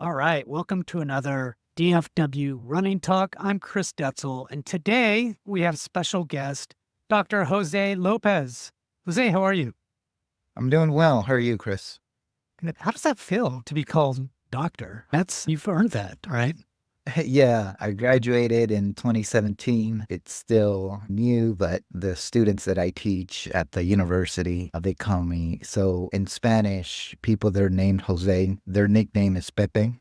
All right, welcome to another DFW Running Talk. I'm Chris Detzel, and today we have special guest, Dr. Jose Lopez. Jose, how are you? I'm doing well. How are you, Chris? And how does that feel to be called doctor? You've earned that, right? Yeah, I graduated in 2017. It's still new, but the students that I teach at the university, they call me. So in Spanish, people that are named Jose, their nickname is Pepe.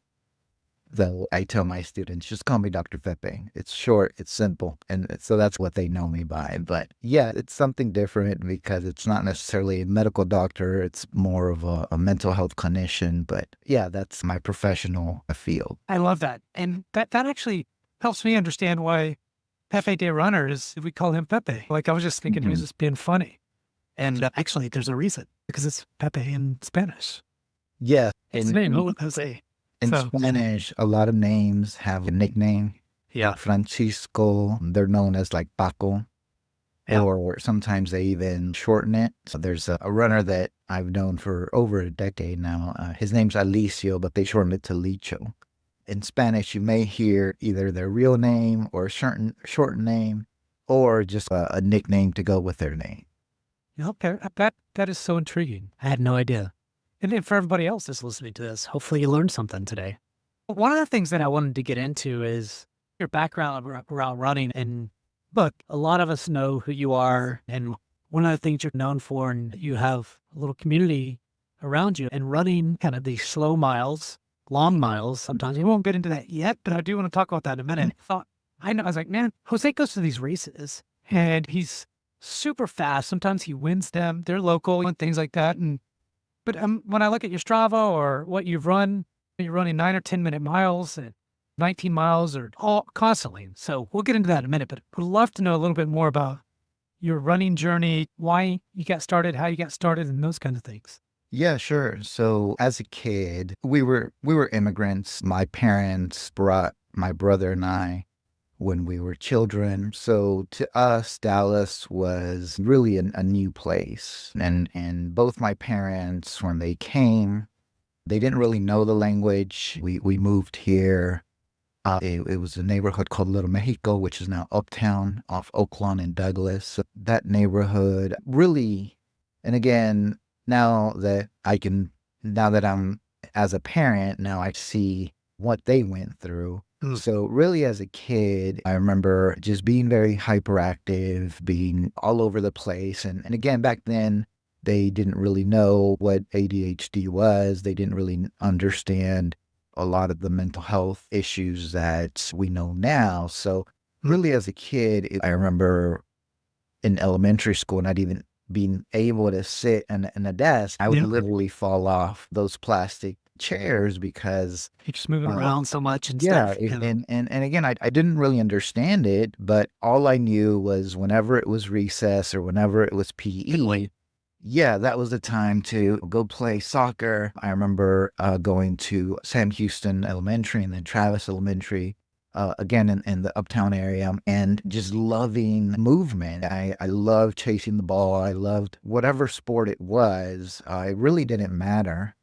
So I tell my students, just call me Dr. Pepe. It's short, it's simple. And so that's what they know me by. But yeah, it's something different because it's not necessarily a medical doctor. It's more of a mental health clinician. But yeah, that's my professional field. I love that. And that actually helps me understand why Pepe de Runner we call him Pepe. Like I was just thinking he was just being funny. And actually, there's a reason because it's Pepe in Spanish. Yeah. His name, Jose. In So, Spanish, a lot of names have a nickname. yeah. Francisco, they're known as like Paco, Yeah. or sometimes they even shorten it. So there's a runner that I've known for over a decade now. His name's Alicio, but they shorten it to Licho. In Spanish, you may hear either their real name or a shortened name, or just a nickname to go with their name. Okay, that is so intriguing. I had no idea. And then for everybody else that's listening to this, hopefully you learned something today. One of the things that I wanted to get into is your background around running. And look, a lot of us know who you are. And one of the things you're known for, and you have a little community around you, and running kind of these slow miles, long miles. Sometimes we won't get into that yet, but I do want to talk about that in a minute. I was like, man, Jose goes to these races and he's super fast. Sometimes he wins them. They're local and things like that. But when I look at your Strava or what you've run, you're running 9 or 10-minute miles and 19 miles or all constantly. So we'll get into that in a minute, but would love to know a little bit more about your running journey, why you got started, how you got started, and those kinds of things. Yeah, sure. So as a kid, we were immigrants. My parents brought my brother and I when we were children. So to us, Dallas was really a new place. And both my parents, when they came, they didn't really know the language. We moved here. It was a neighborhood called Little Mexico, which is now Uptown off Oaklawn and Douglas. So that neighborhood really, and again, now that I'm as a parent, now I see what they went through. So really as a kid, I remember just being very hyperactive, being all over the place. And again, back then, they didn't really know what ADHD was. They didn't really understand a lot of the mental health issues that we know now. So really as a kid, I remember in elementary school, not even being able to sit in a desk, I would literally fall off those plastic chairs because You're just moving around so much and yeah, stuff. and again, I didn't really understand it, but all I knew was whenever it was recess or whenever it was PE, yeah, that was the time to go play soccer. I remember going to Sam Houston Elementary and then Travis Elementary, again in the Uptown area, and just loving movement. I loved chasing the ball. I loved whatever sport it was. It really didn't matter.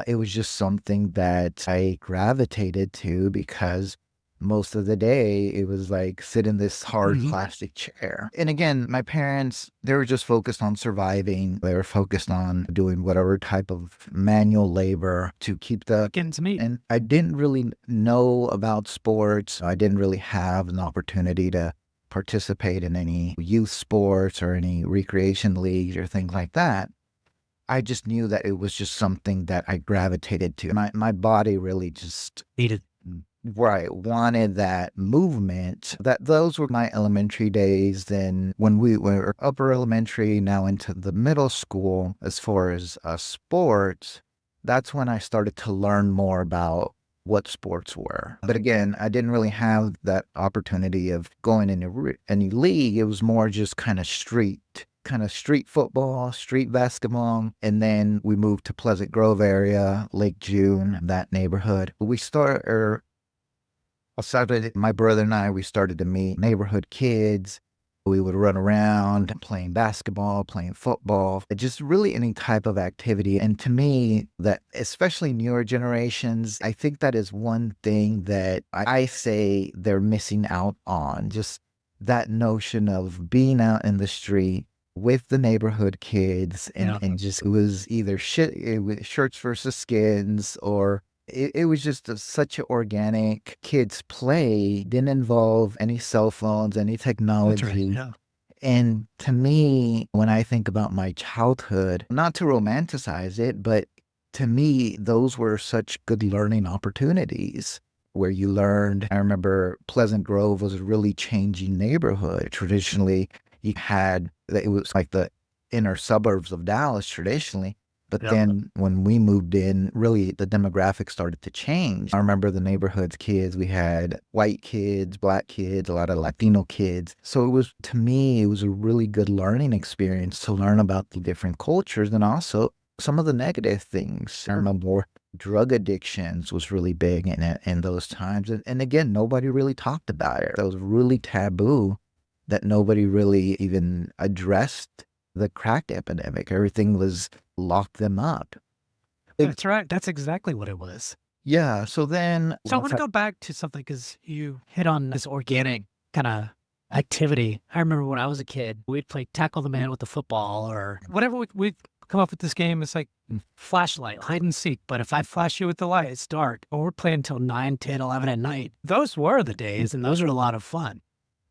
It was just something that I gravitated to because most of the day it was like sit in this hard plastic chair. And again, my parents, they were just focused on surviving. They were focused on doing whatever type of manual labor to keep Getting to meet. and I didn't really know about sports. I didn't really have an opportunity to participate in any youth sports or any recreation leagues or things like that. I just knew that it was just something that I gravitated to. My body really just Needed. right wanted that movement. Those were my elementary days. Then when we were upper elementary, now into the middle school, as far as sports, that's when I started to learn more about what sports were. But again, I didn't really have that opportunity of going into any league. It was more just kind of street football, street basketball. And then we moved to Pleasant Grove area, Lake June, that neighborhood. My brother and I, we started to meet neighborhood kids. We would run around playing basketball, playing football, just really any type of activity. And to me, that especially newer generations, I think that is one thing that I say they're missing out on. Just that notion of being out in the street with the neighborhood kids Yeah. and just it was either shirts versus skins or it was just such an organic kids play, didn't involve any cell phones, any That's right. technology. Yeah. And to me, when I think about my childhood, not to romanticize it, but to me, those were such good learning opportunities where you learned. I remember Pleasant Grove was a really changing neighborhood. Traditionally, you had, it was like the inner suburbs of Dallas traditionally. But Yeah. then when we moved in, really the demographics started to change. I remember the neighborhood's kids. We had white kids, black kids, a lot of Latino kids. So it was, to me, it was a really good learning experience to learn about the different cultures and also some of the negative things. I remember drug addictions was really big in those times. And again, nobody really talked about it. That was really taboo that nobody really even addressed the crack epidemic. Everything was lock them up. That's right. That's exactly what it was. Yeah. So then, So I want to go back to something because you hit on this organic kind of activity. I remember when I was a kid, we'd play tackle the man with the football or whatever. We'd come up with this game. It's like flashlight, hide and seek. But if I flash you with the light, it's dark. Or we're playing until 9, 10, 11 at night. Those were the days, and those are a lot of fun.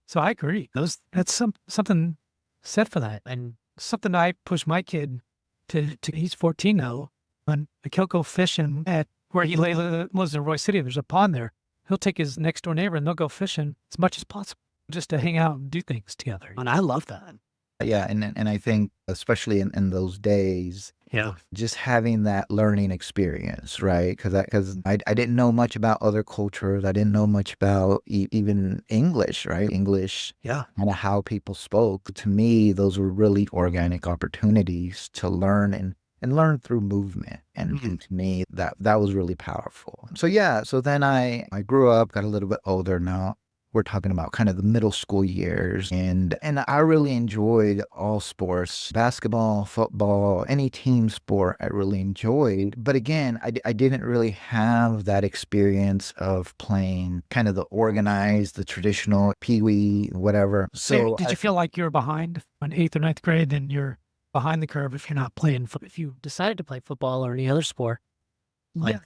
So I agree. That's something set for that. And something I push my kid to he's 14 now. And he'll go fishing at where he lives in Roy City. There's a pond there. He'll take his next door neighbor and they'll go fishing as much as possible just to hang out and do things together. And I love that. yeah. And I think, especially in those days, Yeah. just having that learning experience, right? Because I didn't know much about other cultures. I didn't know much about even English, right? English, Yeah. kind of how people spoke. To me, those were really organic opportunities to learn and learn through movement. And to me, that was really powerful. So yeah, so then I grew up, got a little bit older now. We're talking about kind of the middle school years. And I really enjoyed all sports, basketball, football, any team sport I really enjoyed. But again, I didn't really have that experience of playing kind of the organized, the traditional pee-wee, whatever. So did you feel like you were behind in 8th or 9th grade? Then you're behind the curve if you're not playing. If you decided to play football or any other sport.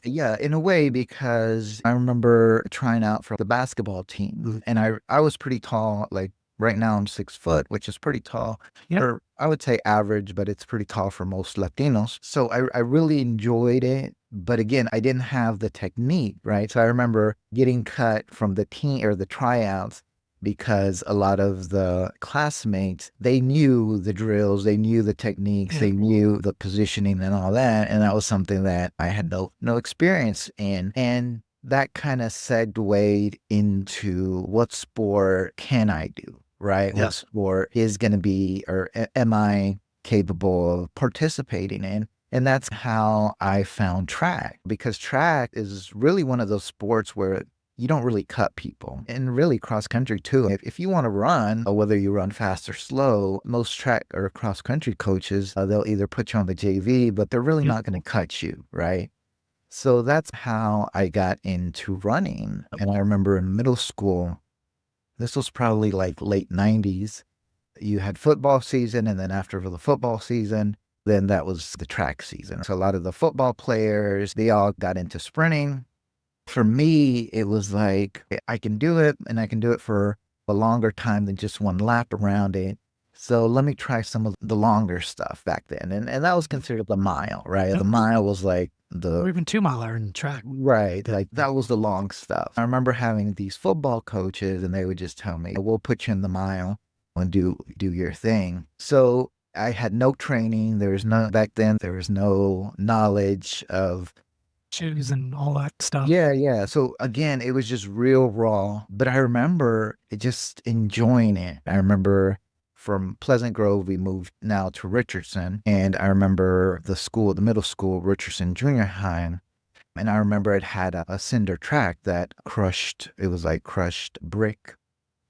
Yeah, in a way, because I remember trying out for the basketball team and I was pretty tall. Like right now I'm 6 foot, which is pretty tall. Yeah. Or I would say average, but it's pretty tall for most Latinos. So I really enjoyed it. But again, I didn't have the technique, right? So I remember getting cut from the team or the tryouts because a lot of the classmates, they knew the drills, they knew the techniques, they knew the positioning and all that. And that was something that I had no experience in. And that kind of segued into what sport can I do, right? Yeah. What sport is going to be, or am I capable of participating in? And that's how I found track, because track is really one of those sports where you don't really cut people. And really cross country too. If you want to run, whether you run fast or slow, most track or cross country coaches, they'll either put you on the JV, but they're really not going to cut you, right? So that's how I got into running. And I remember in middle school, this was probably like late 90s, you had football season. And then after the football season, then that was the track season. So a lot of the football players, they all got into sprinting. For me, it was like, I can do it and I can do it for a longer time than just one lap around it. So let me try some of the longer stuff back then. And that was considered the mile, right? The mile was like or even 2-miler in track. Right. Like that was the long stuff. I remember having these football coaches and they would just tell me, we'll put you in the mile and do your thing. So I had no training. Back then, there was no knowledge of shoes and all that stuff. Yeah. So again, it was just real raw, but I remember just enjoying it. I remember from Pleasant Grove, we moved now to Richardson, and I remember the middle school, Richardson Junior High, and I remember it had a cinder track that it was like crushed brick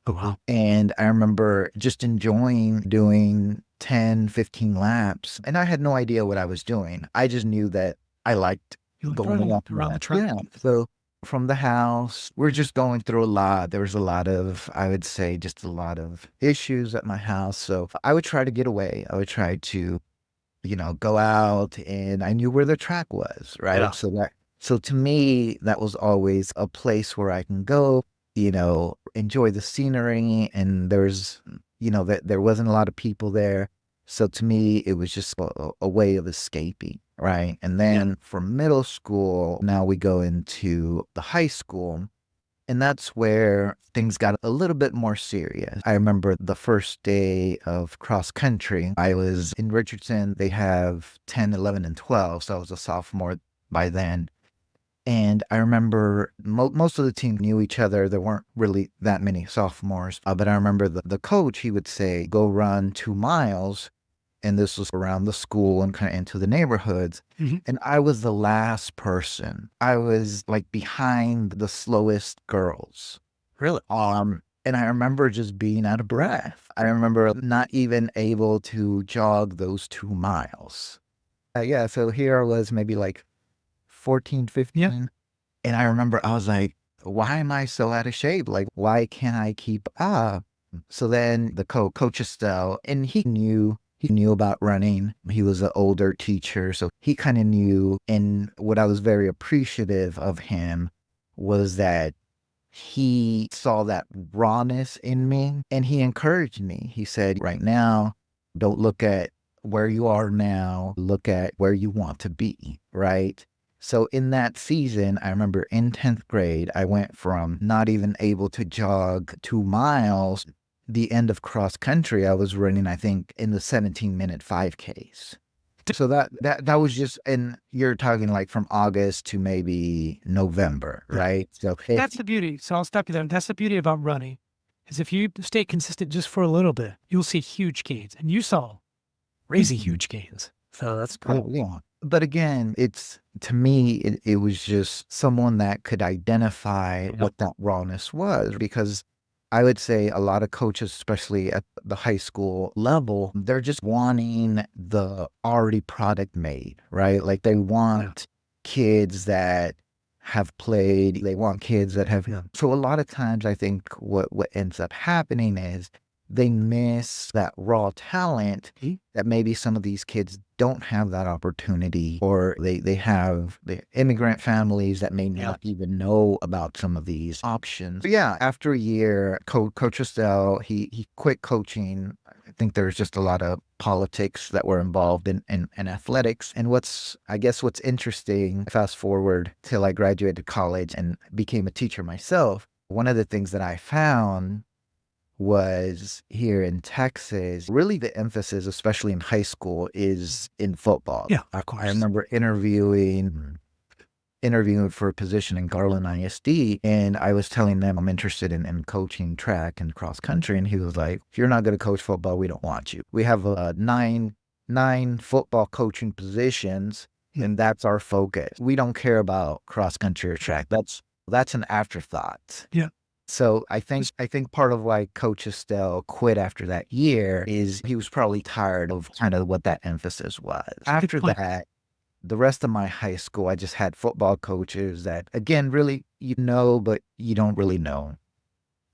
Oh, wow. And I remember just enjoying doing 10, 15 laps. And I had no idea what I was doing. I just knew that I liked You like going running along around the that. track? Yeah. So from the house, we're just going through a lot. There was a lot of, I would say, just a lot of issues at my house. So I would try to get away. I would try to, go out, and I knew where the track was, right? Yeah. So to me, that was always a place where I can go, enjoy the scenery, and that there wasn't a lot of people there. So to me, it was just a way of escaping, right? And Yeah. then for middle school, now we go into the high school. And that's where things got a little bit more serious. I remember the first day of cross country. I was in Richardson. They have 10, 11, and 12. So I was a sophomore by then. And I remember most of the team knew each other. There weren't really that many sophomores. But I remember the coach, he would say, go run 2 miles. And this was around the school and kind of into the neighborhoods. Mhm. And I was the last person. I was like behind the slowest girls. Really? And I remember just being out of breath. I remember not even able to jog those 2 miles. Yeah, so here I was maybe like 14, Yeah. 15. And I remember I was like, why am I so out of shape? Like, why can't I keep up? So then the coach Estelle, and he knew about running. He was an older teacher, so he kind of knew. And what I was very appreciative of him was that he saw that rawness in me, and he encouraged me. He said, right now, don't look at where you are now, look at where you want to be, right? So in that season, I remember in 10th grade, I went from not even able to jog 2 miles. The end of cross country, I was running, I think, in the 17-minute 5Ks. So that was just, and you're talking like from August to maybe November, Yeah. right? So That's the beauty. So I'll stop you there. That's the beauty about running, is if you stay consistent just for a little bit, you'll see huge gains. And you saw crazy huge gains. So that's cool. yeah. But again, to me, it was just someone that could identify what that rawness was, because I would say a lot of coaches, especially at the high school level, they're just wanting the already product made, right? Like they want kids that have played, they want kids that have. Yeah. So a lot of times I think what ends up happening is they miss that raw talent that maybe some of these kids don't have that opportunity, or they have the immigrant families that may not even know about some of these options. But yeah, after a year, Coach Estelle, he quit coaching. I think there's just a lot of politics that were involved in athletics. And what's interesting, fast forward till I graduated college and became a teacher myself, one of the things that I found was here in Texas, really the emphasis, especially in high school, is in football. Yeah, of course. I remember interviewing for a position in Garland ISD, and I was telling them I'm interested in coaching track and cross country, and he was like, if you're not going to coach football, we don't want you. We have nine football coaching positions, and that's our focus. We don't care about cross country or track. That's an afterthought. Yeah. So I think part of why Coach Estelle quit after that year is he was probably tired of kind of what that emphasis was. After that, the rest of my high school, I just had football coaches that, again, really, but you don't really know.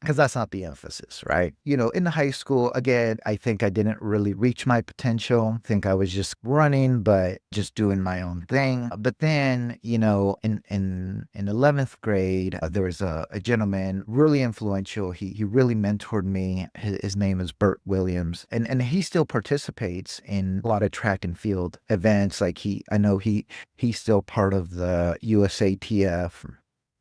Because that's not the emphasis, right? In the high school, again, I think I didn't really reach my potential. I think I was just running, but just doing my own thing. But then, in 11th grade, there was a gentleman, really influential. He really mentored me. His name is Bert Williams. And he still participates in a lot of track and field events. Like I know he's still part of the USATF,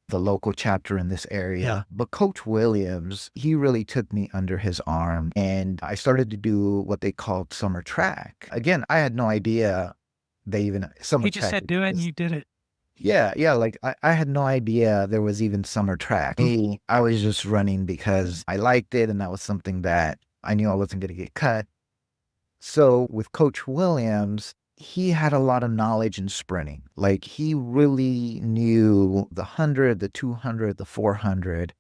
the local chapter in this area. Yeah. But Coach Williams, he really took me under his arm, and I started to do what they called summer track. Again, I had no idea they even summer He just track said do it and you did it. Yeah, like I had no idea there was even summer track. I was just running because I liked it, and that was something that I knew I wasn't going to get cut. So with Coach Williams, he had a lot of knowledge in sprinting. Like he really knew the 100, the 200, the 400.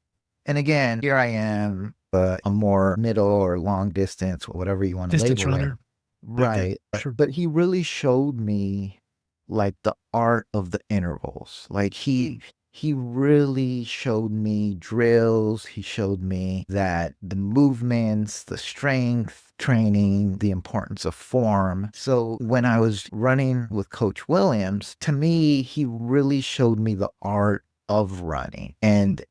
And again, here I am a more middle or long distance, whatever you want to Distance label it. runner. Right. Sure. But he really showed me like the art of the intervals. Like he really showed me drills. He showed me that the movements, the strength training, the importance of form. So when I was running with Coach Williams, to me, he really showed me the art of running. And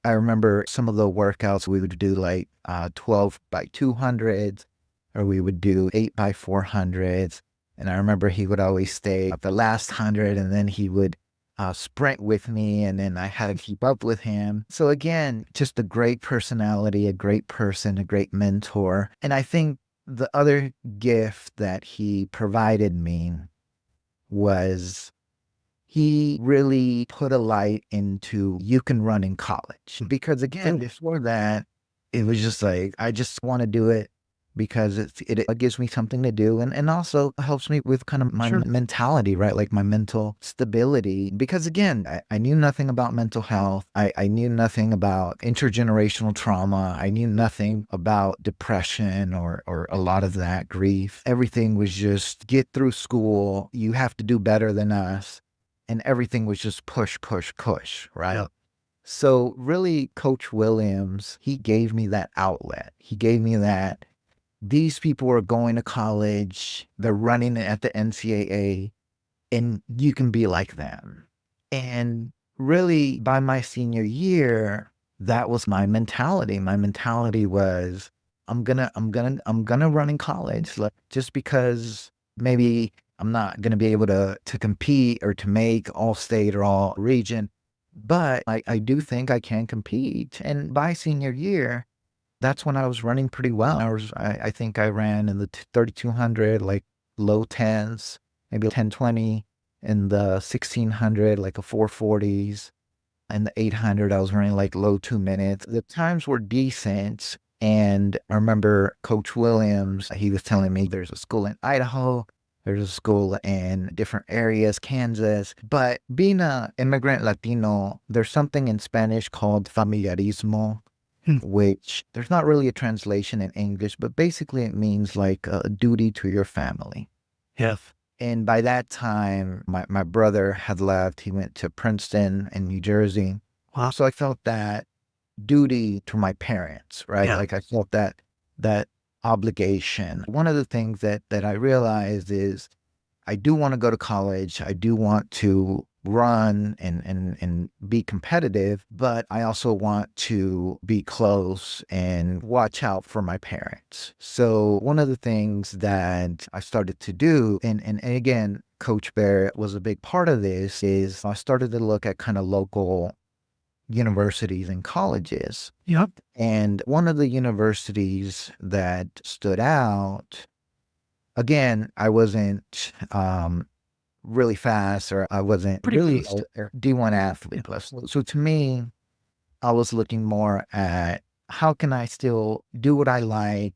I remember some of the workouts we would do, like 12 by 200s, or we would do 8 by 400s. And I remember he would always stay at the last 100, and then he would sprint with me, and then I had to keep up with him. So again, just a great personality, a great person, a great mentor. And I think the other gift that he provided me was he really put a light into you can run in college. Because again, before that, it was just like, I just want to do it because it gives me something to do, and also helps me with kind of my mentality, right? Like my mental stability. Because again, I knew nothing about mental health. I knew nothing about intergenerational trauma. I knew nothing about depression or a lot of that grief. Everything was just get through school. You have to do better than us. And everything was just push, push, push, right? Yep. So really, Coach Williams, he gave me that outlet. He gave me that these people are going to college, they're running at the NCAA, and you can be like them. And really, by my senior year, that was my mentality. My mentality was, I'm gonna run in college, like, just because maybe I'm not gonna be able to compete or to make all state or all region, but I do think I can compete. And by senior year, that's when I was running pretty well. I think I ran in the 3,200, like low tens, maybe 10:20. In the 1,600, like a 440s. And the 800, I was running like low 2 minutes. The times were decent. And I remember Coach Williams, he was telling me there's a school in Idaho, there's a school in different areas, Kansas. But being an immigrant Latino, there's something in Spanish called familiarismo, which there's not really a translation in English, but basically it means like a duty to your family. Yes. And by that time, my brother had left. He went to Princeton in New Jersey. Wow. So I felt that duty to my parents, right? Yeah. Like I felt that obligation. One of the things that I realized is I do want to go to college. I do want to run and be competitive, but I also want to be close and watch out for my parents. So one of the things that I started to do, and again, Coach Bert was a big part of this, is I started to look at kind of local universities and colleges. Yep. And one of the universities that stood out, again, I wasn't really fast, or I wasn't Pretty really boost. a D1 athlete. Plus. So to me, I was looking more at how can I still do what I like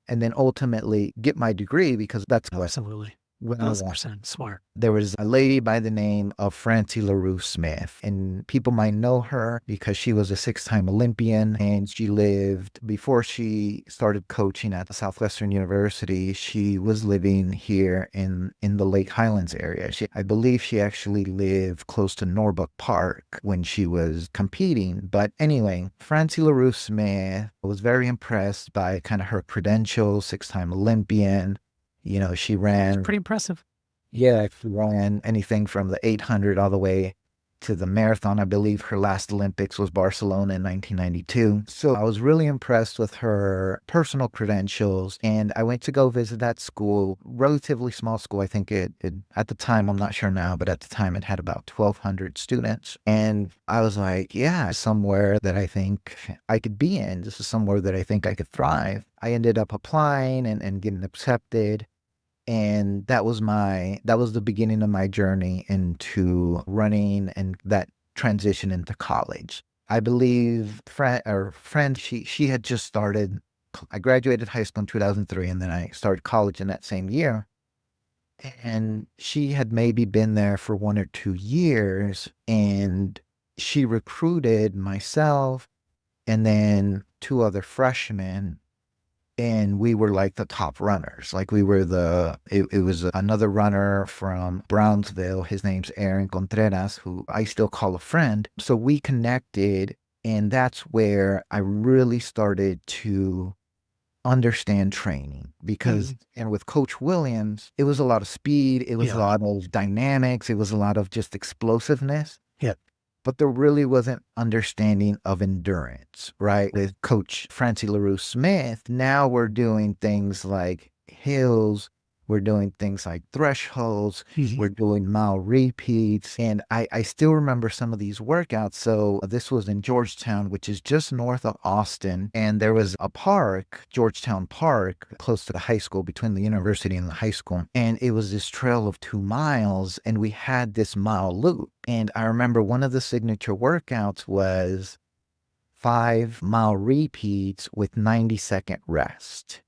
and then ultimately get my degree, because that's what Absolutely. when I want. 1,000% smart. There was a lady by the name of Francie LaRue Smith, and people might know her because she was a 6-time Olympian, and she lived, before she started coaching at the Southwestern University, she was living here in the Lake Highlands area. I believe she actually lived close to Norbuck Park when she was competing. But anyway, Francie LaRue Smith was very impressed by kind of her credentials, 6-time Olympian. You know, she ran. It's pretty impressive. Yeah, she ran anything from the 800 all the way to the marathon. I believe her last Olympics was Barcelona in 1992. So I was really impressed with her personal credentials, and I went to go visit that school, relatively small school. I think it at the time, I'm not sure now, but at the time it had about 1,200 students. And I was like, yeah, somewhere that I think I could be in. This is somewhere that I think I could thrive. I ended up applying and getting accepted. And that was the beginning of my journey into running and that transition into college. I believe friend, she had just started. I graduated high school in 2003, and then I started college in that same year. And she had maybe been there for 1 or 2 years, and she recruited myself and then two other freshmen, and we were like the top runners. Like we were it was another runner from Brownsville. His name's Aaron Contreras, who I still call a friend. So we connected, and that's where I really started to understand training because, and with Coach Williams, it was a lot of speed. It was a lot of dynamics. It was a lot of just explosiveness. Yeah. But there really wasn't understanding of endurance, right? With Coach Francie LaRue Smith, now we're doing things like hills, we're doing things like thresholds, we're doing mile repeats. And I still remember some of these workouts. So this was in Georgetown, which is just north of Austin. And there was a park, Georgetown Park, close to the high school, between the university and the high school. And it was this trail of 2 miles, and we had this mile loop. And I remember one of the signature workouts was 5-mile repeats with 90-second rest.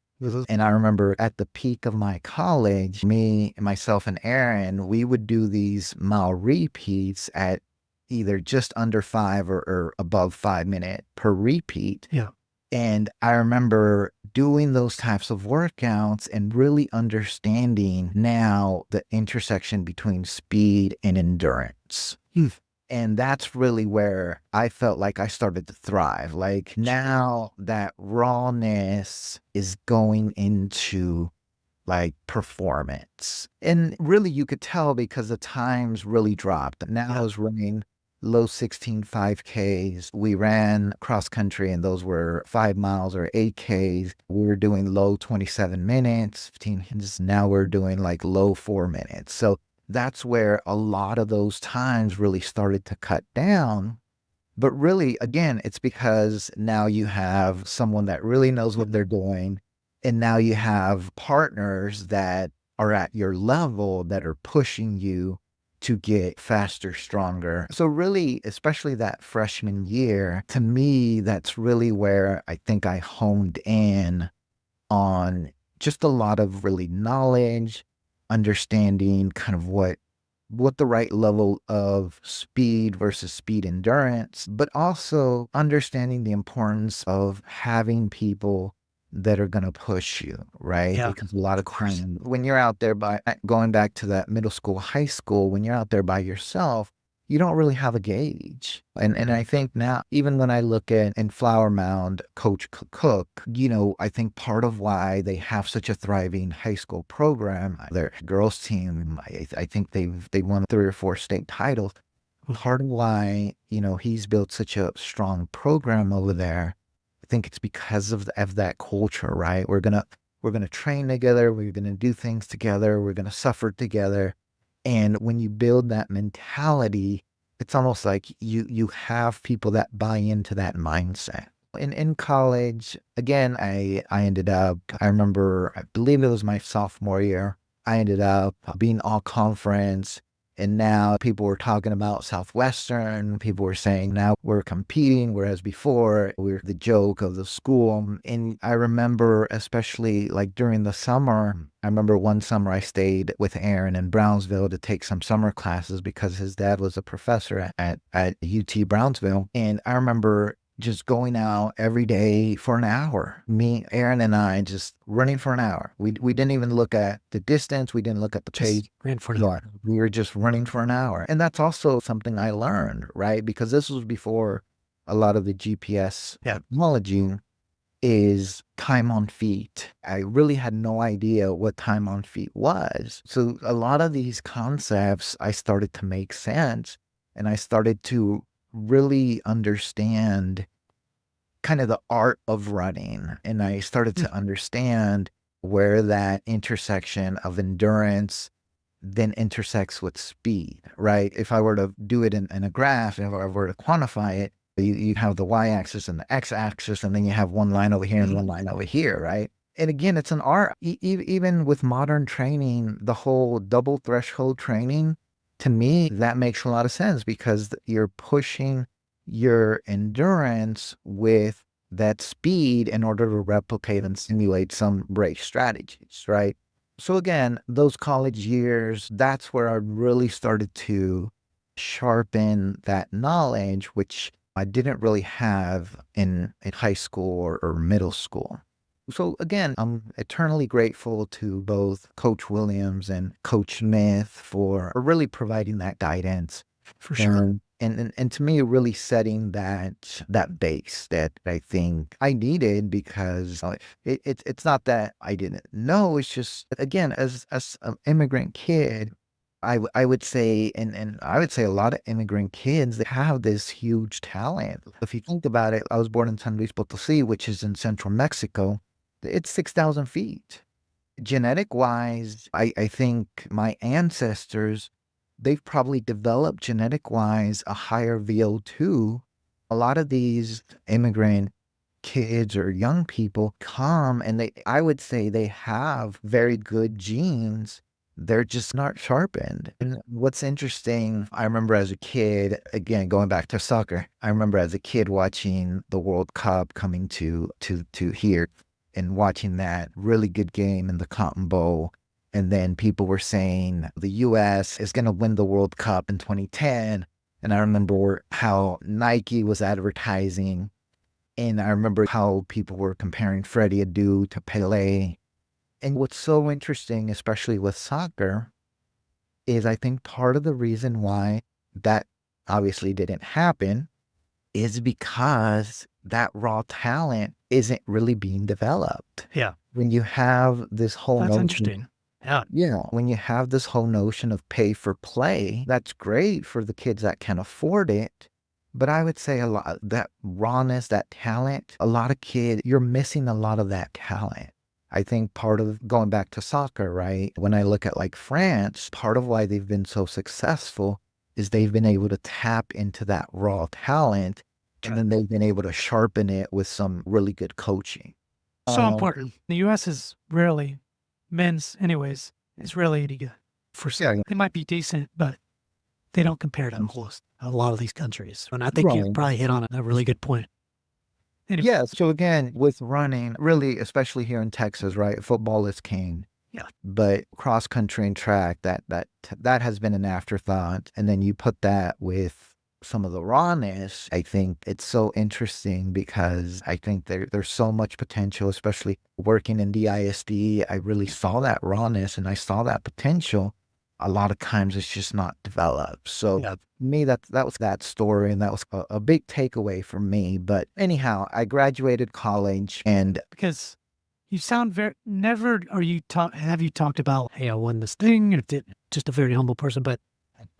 And I remember at the peak of my college, me, myself, and Aaron, we would do these mile repeats at either just under 5 or above 5 minutes per repeat. Yeah. And I remember doing those types of workouts and really understanding now the intersection between speed and endurance. And that's really where I felt like I started to thrive. Like now that rawness is going into like performance. And really you could tell because the times really dropped. Now I was running low 16 5Ks. We ran cross country, and those were 5 miles or 8Ks. We were doing low 27 minutes, 15 minutes. Now we're doing like low 4 minutes. So that's where a lot of those times really started to cut down. But really, again, it's because now you have someone that really knows what they're doing. And now you have partners that are at your level that are pushing you to get faster, stronger. So really, especially that freshman year, to me, that's really where I think I honed in on just a lot of really knowledge, understanding kind of what the right level of speed versus speed endurance, but also understanding the importance of having people that are going to push you, right? Yeah, because a lot of times when you're out there going back to that middle school, high school, when you're out there by yourself, you don't really have a gauge. And I think now, even when I look at in Flower Mound, Coach Cook, I think part of why they have such a thriving high school program, their girls team, I think they won 3 or 4 state titles. Part of why, he's built such a strong program over there, I think it's because of that culture, right? We're gonna train together, we're gonna do things together, we're gonna suffer together. And when you build that mentality, it's almost like you have people that buy into that mindset. In college, again, I ended up, I remember, I believe it was my sophomore year, I ended up being all conference. And now people were talking about Southwestern. People were saying now we're competing, whereas before we're the joke of the school. And I remember, especially like during the summer, I remember one summer I stayed with Aaron in Brownsville to take some summer classes because his dad was a professor at UT Brownsville. And I remember just going out every day for an hour. Me, Aaron, and I just running for an hour. We didn't even look at the distance. We didn't look at the pace. Ran for an hour. We were just running for an hour. And that's also something I learned, right? Because this was before a lot of the GPS technology is time on feet. I really had no idea what time on feet was. So a lot of these concepts, I started to make sense, and I started to really understand kind of the art of running. And I started to understand where that intersection of endurance then intersects with speed, right? If I were to do it in a graph, if I were to quantify it, you have the y-axis and the x-axis, and then you have one line over here and one line over here, right? And again, it's an art. Even with modern training, the whole double threshold training, to me, that makes a lot of sense because you're pushing your endurance with that speed in order to replicate and simulate some race strategies, right? So again, those college years, that's where I really started to sharpen that knowledge, which I didn't really have in high school or middle school. So again, I'm eternally grateful to both Coach Williams and Coach Smith for really providing that guidance For sure. and to me really setting that base that I think I needed because it's not that I didn't know. It's just again as an immigrant kid, I would say and I would say a lot of immigrant kids they have this huge talent. If you think about it, I was born in San Luis Potosí, which is in central Mexico. It's 6,000 feet. Genetic wise, I think my ancestors, they've probably developed genetic wise a higher VO2. A lot of these immigrant kids or young people come and I would say they have very good genes. They're just not sharpened. And what's interesting, I remember as a kid, again, going back to soccer, I remember as a kid watching the World Cup coming to here and watching that really good game in the Cotton Bowl. And then people were saying the US is going to win the World Cup in 2010. And I remember how Nike was advertising. And I remember how people were comparing Freddie Adu to Pele. And what's so interesting, especially with soccer, is I think part of the reason why that obviously didn't happen is because that raw talent isn't really being developed. Yeah. When you have this whole That's notion, interesting. Yeah. yeah, when you have this whole notion of pay for play, that's great for the kids that can afford it. But I would say a lot that rawness, that talent, a lot of kids, you're missing a lot of that talent. I think part of going back to soccer, right? When I look at like France, part of why they've been so successful is they've been able to tap into that raw talent and then they've been able to sharpen it with some really good coaching. So important. The U.S. is rarely, men's anyways, is rarely any good. For some, they might be decent, but they don't compare to most a lot of these countries. And I think you probably hit on a really good point. Anyway. Yeah. So again, with running, really, especially here in Texas, right? Football is king. Yeah. But cross country and track, that has been an afterthought. And then you put that with some of the rawness. I think it's so interesting because I think there's so much potential, especially working in the ISD. I really saw that rawness and I saw that potential. A lot of times it's just not developed. So me, that was that story, and that was a big takeaway for me. But anyhow, I graduated college, and because you sound very never are you have you talked about, hey, I won this thing, or just a very humble person, but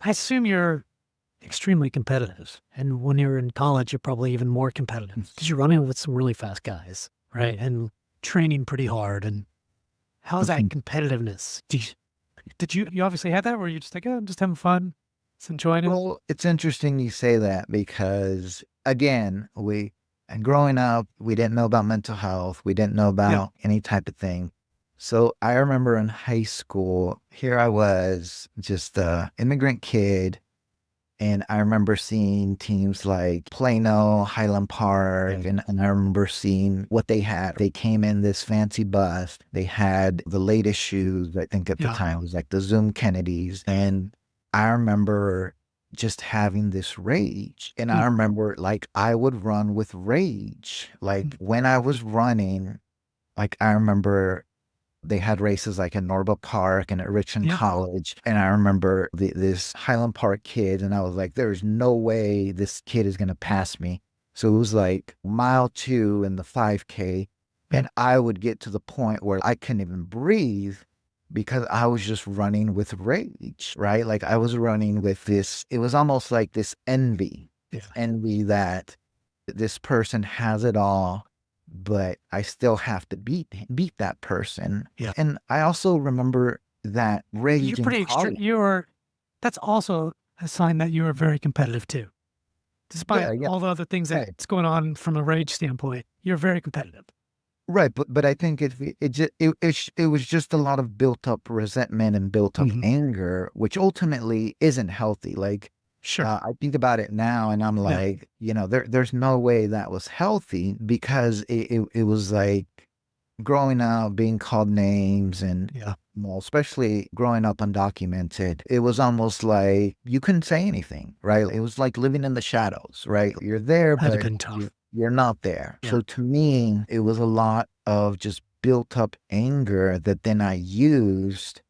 I assume you're extremely competitive. And when you're in college, you're probably even more competitive because you're running with some really fast guys, right? And training pretty hard. And how's that competitiveness? Did you obviously had that where you just like, oh, I'm just having fun, just enjoying it? Well, it's interesting you say that because again, growing up, we didn't know about mental health. We didn't know about any type of thing. So I remember in high school, here I was just an immigrant kid. And I remember seeing teams like Plano, Highland Park, and I remember seeing what they had. They came in this fancy bus. They had the latest shoes, I think at the time, it was like the Zoom Kennedys. And I remember just having this rage. And I remember like I would run with rage. Like when I was running, like I remember they had races like in Norba Park and at Richmond College. And I remember this Highland Park kid, and I was like, there's no way this kid is going to pass me. So it was like mile 2 in the 5K. And I would get to the point where I couldn't even breathe because I was just running with rage, right? Like I was running with this, it was almost like this envy, envy that this person has it all, but I still have to beat that person. Yeah. And I also remember that rage. You're pretty extreme. That's also a sign that you are very competitive too. Despite all the other things that's going on from a rage standpoint, you're very competitive. Right. But I think it was just a lot of built up resentment and built up anger, which ultimately isn't healthy. Like, I think about it now and I'm like, there's no way that was healthy because it was like growing up, being called names and Well, especially growing up undocumented, it was almost like you couldn't say anything, right? It was like living in the shadows, right? You're there, That'd have but been tough. you're not there. Yeah. So to me, it was a lot of just built up anger that then I used,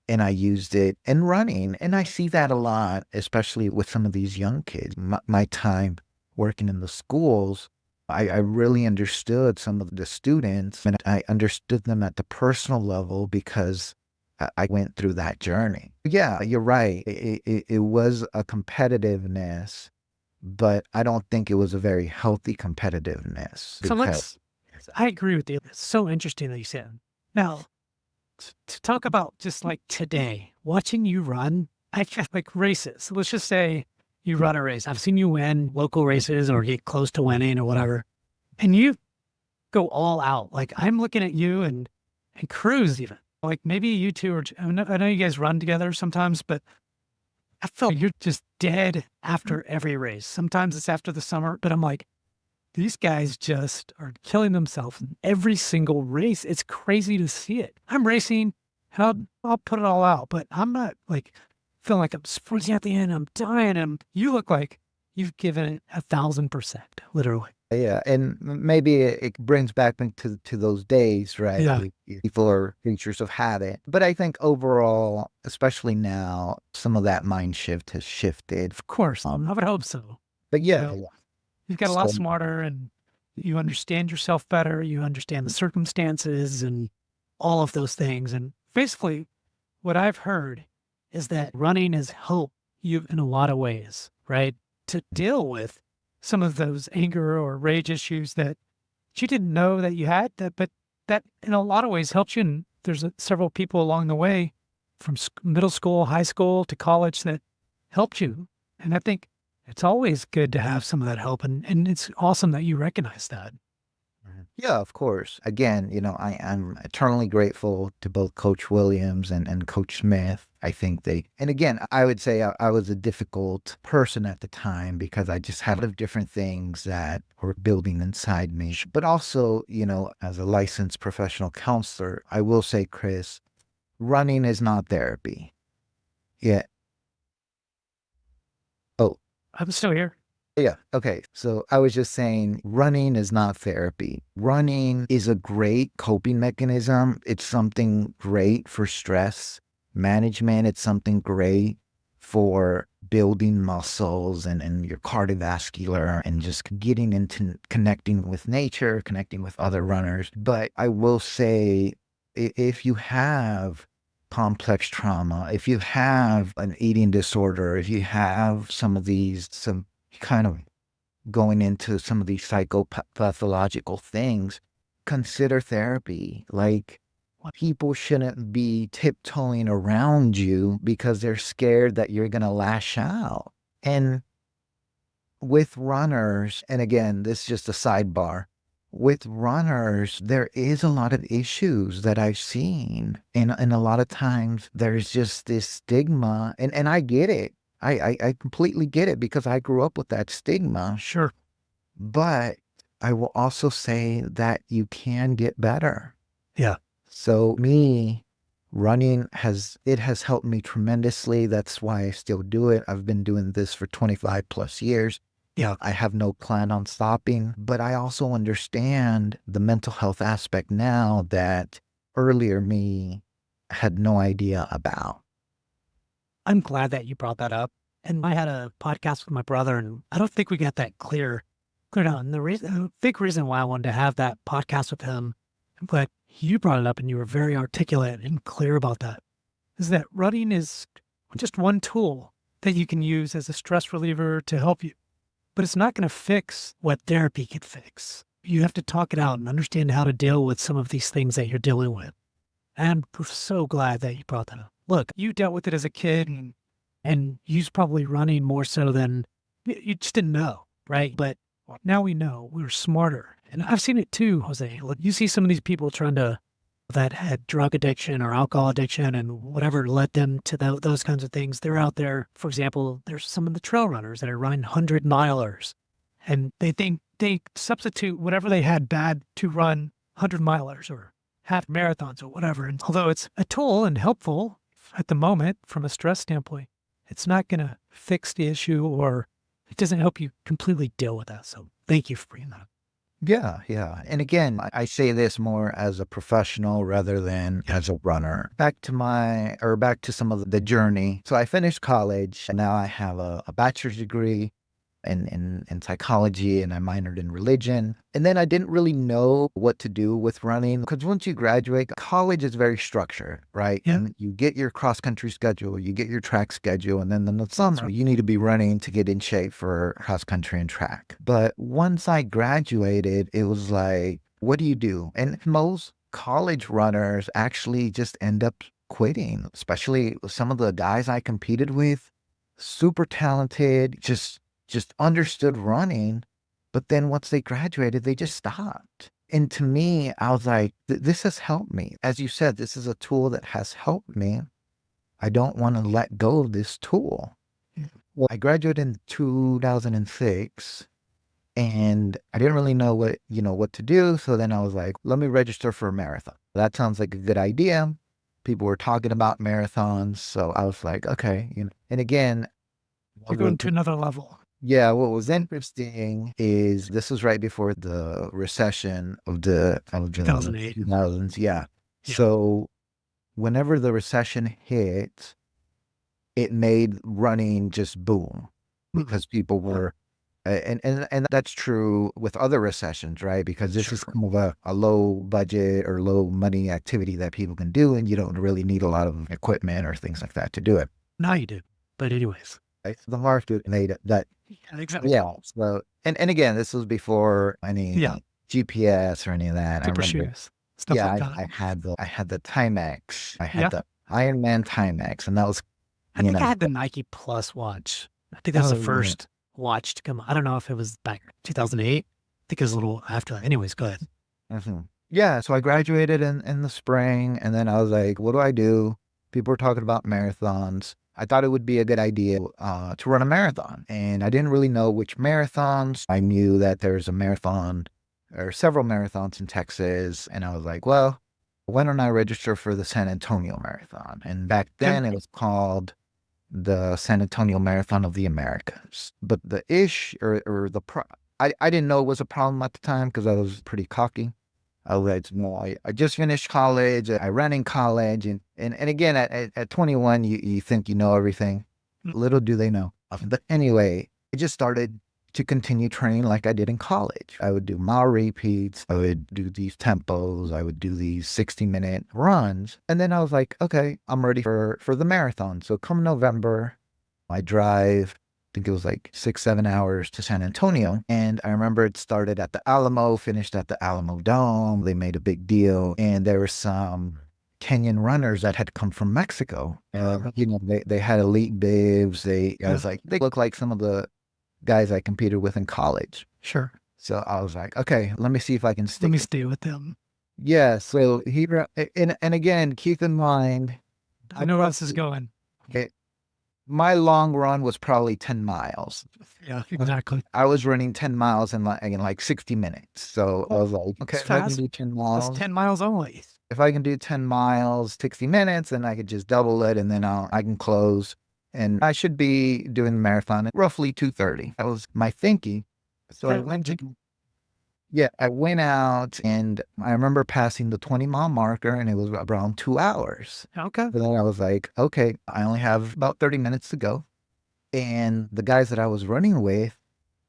and I used it in running. And I see that a lot, especially with some of these young kids. My time working in the schools, I really understood some of the students, and I understood them at the personal level because I went through that journey. Yeah, you're right. It was a competitiveness, but I don't think it was a very healthy competitiveness So because, I agree with you. It's so interesting that you said. Now, to talk about just like today, watching you run, I feel like races. Let's just say you run a race. I've seen you win local races or get close to winning or whatever, and you go all out. Like I'm looking at you and Cruz even. Like maybe you two are. I know you guys run together sometimes, but I feel like you're just dead after every race. Sometimes it's after the summer, but I'm like, these guys just are killing themselves in every single race. It's crazy to see it. I'm racing and I'll put it all out, but I'm not like feeling like I'm sprinting at the end. I'm dying. And you look like you've given it 1,000%, literally. yeah, and maybe it brings back to those days, right? Yeah, People are creatures of habit. But I think overall, especially now, some of that mind shift has shifted. of course. I would hope so. But You yeah, know, yeah. you've got a lot So smarter and you understand yourself better. You understand the circumstances and all of those things. And basically, what I've heard is that running has helped you in a lot of ways, right? To deal with some of those anger or rage issues that you didn't know that you had, but that in a lot of ways helped you. And there's several people along the way from middle school, high school to college that helped you. And I think it's always good to have some of that help. And it's awesome that you recognize that. yeah, of course. Again, I am eternally grateful to both Coach Williams and Coach Smith. I think and again, I would say I was a difficult person at the time because I just had a lot of different things that were building inside me. But also, as a licensed professional counselor, I will say, Chris, running is not therapy. Yeah. Oh, I'm still here. yeah. Okay. So I was just saying running is not therapy. Running is a great coping mechanism. It's something great for stress management. It's something great for building muscles and your cardiovascular and just getting into connecting with nature, connecting with other runners. But I will say, if you have complex trauma, if you have an eating disorder, if you have some kind of going into some of these psychopathological things, consider therapy. Like, people shouldn't be tiptoeing around you because they're scared that you're going to lash out. And with runners, and again, this is just a sidebar. With runners, there is a lot of issues that I've seen. And a lot of times there's just this stigma, and I get it. I completely get it because I grew up with that stigma. Sure. But I will also say that you can get better. Yeah. So running has helped me tremendously. That's why I still do it. I've been doing this for 25 plus years. Yeah. I have no plan on stopping, but I also understand the mental health aspect now that earlier me had no idea about. I'm glad that you brought that up. And I had a podcast with my brother, and I don't think we got that clear out. And the big reason why I wanted to have that podcast with him, but you brought it up and you were very articulate and clear about that, is that running is just one tool that you can use as a stress reliever to help you. But it's not going to fix what therapy can fix. You have to talk it out and understand how to deal with some of these things that you're dealing with. And I'm so glad that you brought that up. Look, you dealt with it as a kid and you was probably running more so than you just didn't know, right? But now we know we're smarter. And I've seen it too, Jose. Look, you see some of these people that had drug addiction or alcohol addiction and whatever led them to those kinds of things. They're out there. For example, there's some of the trail runners that are running 100-milers and they think they substitute whatever they had bad to run 100-milers or half marathons or whatever. And although it's a tool and helpful at the moment from a stress standpoint, it's not going to fix the issue, or it doesn't help you completely deal with that. So thank you for bringing that up. Yeah, yeah. And again, I say this more as a professional rather than as a runner. Back to some of the journey. So I finished college, and now I have a bachelor's degree in psychology, and I minored in religion. And then I didn't really know what to do with running, because once you graduate, college is very structured, right? Yeah. And you get your cross-country schedule, you get your track schedule, and then in the summer, you need to be running to get in shape for cross-country and track. But once I graduated, it was like, what do you do? And most college runners actually just end up quitting, especially some of the guys I competed with, super talented, just understood running, but then once they graduated, they just stopped. And to me, I was like, this has helped me. As you said, this is a tool that has helped me. I don't want to let go of this tool. Well, I graduated in 2006, and I didn't really know what to do. So then I was like, let me register for a marathon. That sounds like a good idea. People were talking about marathons. So I was like, okay, and again, You're going to another level. yeah, what was interesting is this was right before the recession of the 2008. 2000s. Yeah. So whenever the recession hit, it made running just boom, because people were, and that's true with other recessions, right? Because this is kind of a low budget or low money activity that people can do, and you don't really need a lot of equipment or things like that to do it. Now you do. But anyways. Right? The market made that. Yeah, exactly. Yeah. So, and again, this was before any GPS or any of that. Super shoes, stuff like that. I had the Timex. I had the Ironman Timex, and that was. I think I had the Nike Plus watch. I think that was the first watch to come. I don't know if it was back 2008. I think it was a little after that. Anyways, go ahead. Mm-hmm. Yeah. So I graduated in the spring, and then I was like, what do I do? People were talking about marathons. I thought it would be a good idea to run a marathon, and I didn't really know which marathons. I knew that there's a marathon or several marathons in Texas, and I was like, well, why don't I register for the San Antonio Marathon? And back then it was called the San Antonio Marathon of the Americas. But the I didn't know it was a problem at the time because I was pretty cocky. I was like, no, I just finished college. I ran in college. And again, at 21, you think you know everything. Little do they know. But anyway, I just started to continue training like I did in college. I would do mile repeats. I would do these tempos. I would do these 60-minute runs. And then I was like, okay, I'm ready for the marathon. So come November, I drive, I think it was like 6-7 hours to San Antonio. And I remember it started at the Alamo, finished at the Alamo Dome. They made a big deal. And there were some Kenyan runners that had come from Mexico. They had elite bibs. I was like, they look like some of the guys I competed with in college. Sure. So I was like, okay, let me see if I can Let me stay with them. Yeah. So and again, keep in mind, I know where this is going. My long run was probably 10 miles. Yeah, exactly. I was running 10 miles in like 60 minutes. So I was like, okay, if I can do 10 miles. That's 10 miles only. If I can do 10 miles, 60 minutes, then I could just double it, and then I can close. And I should be doing the marathon at roughly 2:30. That was my thinking. So I went out, and I remember passing the 20-mile marker, and it was around 2 hours. Okay. But then I was like, okay, I only have about 30 minutes to go. And the guys that I was running with,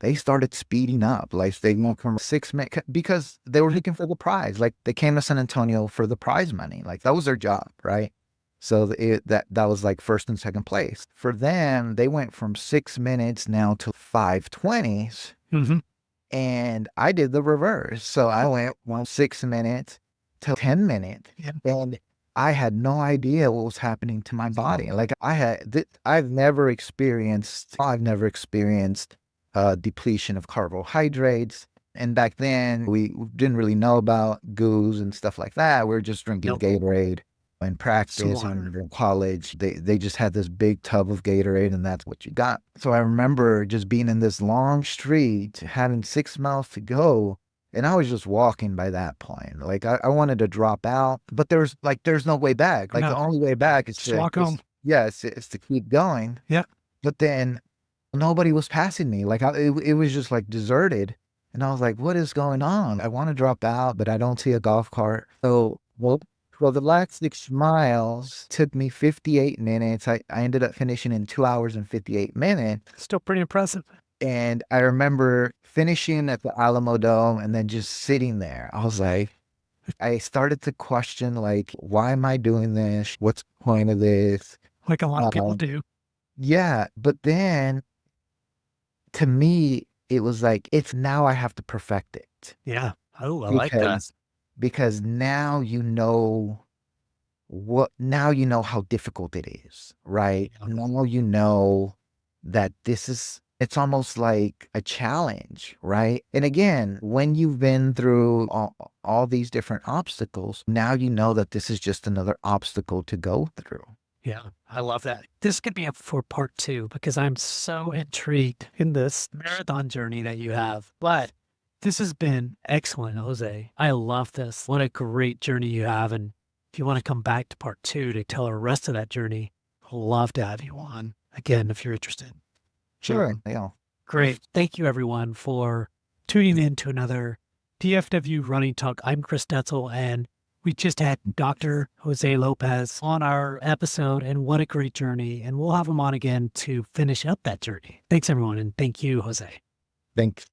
they started speeding up. Like they went from 6 minutes because they were looking for the prize. Like they came to San Antonio for the prize money. Like that was their job, right? So that was like first and second place. For them, they went from 6 minutes now to 5:20s. Mm-hmm. And I did the reverse. So I went from 6 minutes to 10 minutes. Yeah. And I had no idea what was happening to my body. Like I've never experienced depletion of carbohydrates. And back then we didn't really know about goos and stuff like that. We were just drinking Gatorade. In practice and in college, they just had this big tub of Gatorade, and that's what you got. So I remember just being in this long street, having 6 miles to go, And I was just walking by that point. Like I wanted to drop out, but there's no way back. Like the No, only way back is just walk home. it's to keep going. Yeah. But then nobody was passing me. Like it was just like deserted. And I was like, what is going on? I want to drop out, but I don't see a golf cart. So, well, the last 6 miles took me 58 minutes. I ended up finishing in 2 hours and 58 minutes. Still pretty impressive. And I remember finishing at the Alamo Dome and then just sitting there. I was like, I started to question, like, why am I doing this? What's the point of this? Like a lot of people do. Yeah. But then to me, it was like, it's now I have to perfect it. Yeah. Oh, I like that. Because now you know how difficult it is, right? Yeah. Now you know that it's almost like a challenge, right? And again, when you've been through all these different obstacles, now you know that this is just another obstacle to go through. Yeah, I love that. This could be up for part 2 because I'm so intrigued in this marathon journey that you have. But this has been excellent, Jose. I love this. What a great journey you have. And if you want to come back to part 2 to tell the rest of that journey, I'd love to have you on again if you're interested. Sure. Yeah. Great. Thank you, everyone, for tuning in to another DFW Running Talk. I'm Chris Detzel, and we just had Dr. Jose Lopez on our episode, and what a great journey. And we'll have him on again to finish up that journey. Thanks, everyone, and thank you, Jose. Thanks.